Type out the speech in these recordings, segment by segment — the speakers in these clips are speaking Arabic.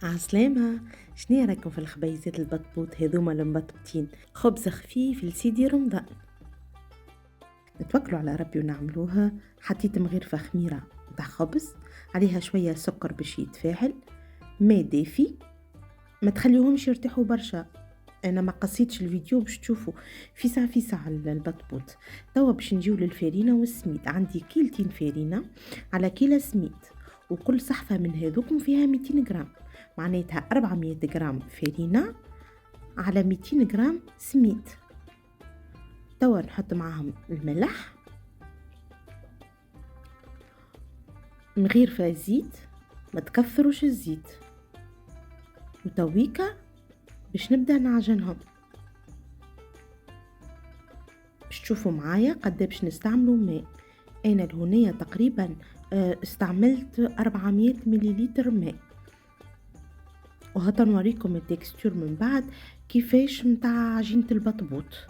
عسلامة. شنو رايكم في الخبيزات البطبوط هذوما المبطبطين؟ خبز خفيف لسيدي رمضان. نتوكلوا على ربي ونعملوها. حطيت مغرفة خميرة نتاع خبز، عليها شوية سكر باش يتفاعل، ماء دافي، ما تخليوهمش يرتاحوا برشا. انا ما قصيتش الفيديو باش تشوفوا في ساعة البطبوط. توا باش نجيو للفارينة والسميد. عندي كيلتين فارينة على كيلة سميد، وكل صحفة من هذوكم فيها 200 جرام، معناتها 400 جرام فارينة على 200 جرام سميد. توا نحط معاهم الملح، مغيرفة زيت، ما تكثروش الزيت، وتويكا باش نبدأ نعجنهم. باش تشوفوا معايا قد باش نستعملوا ماء. انا لهنية تقريبا استعملت 400 مليلتر ماء، وهتا نوريكم التكستور من بعد كيفاش متاع عجينة البطبوط.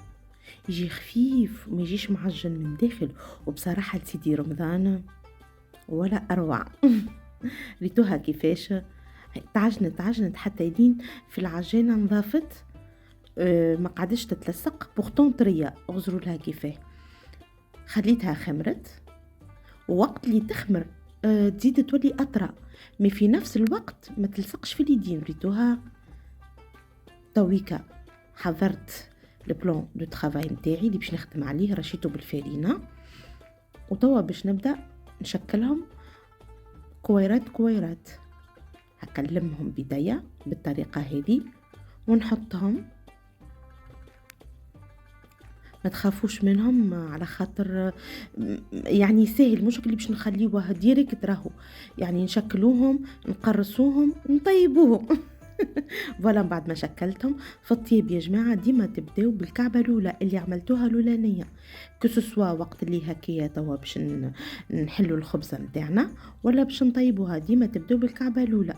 يجي خفيف وما يجيش معجن من داخل، وبصراحة لسيدي رمضان ولا أروع. ريتوها كيفاش تعجنت حتى يدين في العجينة نضافت، ما قعدش تتلصق بورتون طرية. اغزروا لها كيفاه. خليتها خمرت، ووقت اللي تخمر تزيد تولي أطرى، ما في نفس الوقت ما تلصقش في اليدين. ريتوها تويكا. حضرت البلان دو ترافاي نتاعي اللي باش نخدم عليه، رشيته بالفارينة، وتوا باش نبدا نشكلهم كويرات. هكلمهم بداية بالطريقة هذه ونحطهم. ما تخافوش منهم على خاطر يعني سهل، مش اللي باش نخليوه ديريكت راهو، يعني نشكلوهم نقرصوهم نطيبوهم. فوالا. بعد ما شكلتهم في الطيب يا جماعه ديما تبداو بالكعبه الاولى اللي عملتوها الاولانيه، كسوسوا وقت اللي هكايا توا باش نحلوا الخبزه نتاعنا ولا باش نطيبوها، ديما تبداو بالكعبه الاولى.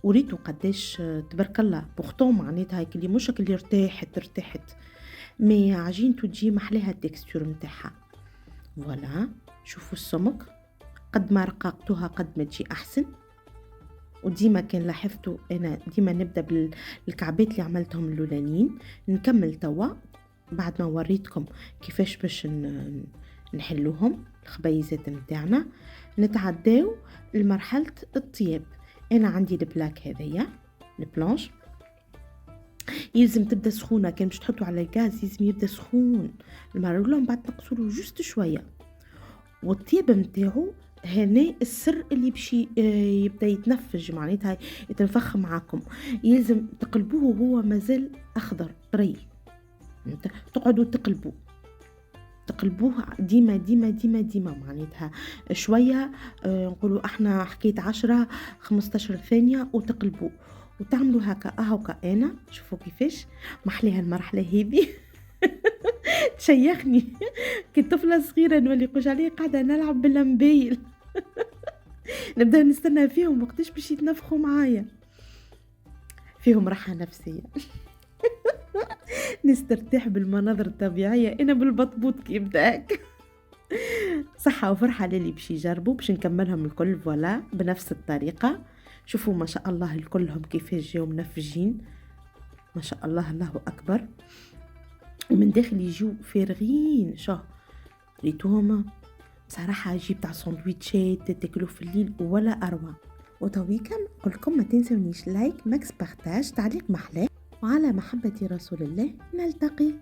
وريتو قداش تبارك الله بورتون، معناتها هيك اللي مش اللي ارتاحت مي عجينته تجي محلاها التكستور نتاعها. فوالا. شوفوا السمك، قد ما رققتوها قد ما تجي احسن. وديما كان لاحظتوا انا ديما نبدا بالكعبات اللي عملتهم الاولانيين. نكمل توا بعد ما وريتكم كيفاش باش نحلوهم الخبيزات نتاعنا، نتعداو لمرحله الطياب. انا عندي البلاك هذايا البلانش، يلزم تبدا سخونه. كان باش تحطوا على الغاز يلزم يبدا سخون المره الاولى، من بعد تنقصوا جوست شويه. والطياب نتاعو هنا السر اللي باش يبدا يتنفج، معناتها يتنفخ معاكم. يلزم تقلبوه وهو مازال اخضر طري، تقعدوا تقلبوه ديما ديما ديما ديما، معناتها شويه نقولوا احنا حكيت 10-15 ثانيه وتقلبوه وتعملوا هكا. انا شوفوا كيفاش محليها المرحله هذه. تشيخني كطفله صغيره نولي قوش عليه قاعده نلعب باللمبايل. نبدا نستنى فيهم وقتاش باش يتنفخوا معايا، فيهم راحه نفسيه. نسترتاح بالمناظر الطبيعيه، انا بالبطبوط كيف داك. صحه وفرحه للي باش يجربوا. باش نكملهم الكل فوالا بنفس الطريقه. شوفوا ما شاء الله الكلهم كيفاش جاو منفجين، ما شاء الله الله اكبر. ومن داخل يجيو فارغين. شو ريتوهم بصراحه جيب تاع سندويتشات تاكلوا في الليل ولا اروع. وتويكا نقولكم ما تنسونيش لايك ماكس بارتاج تعليق محلاه، وعلى محبه رسول الله نلتقي.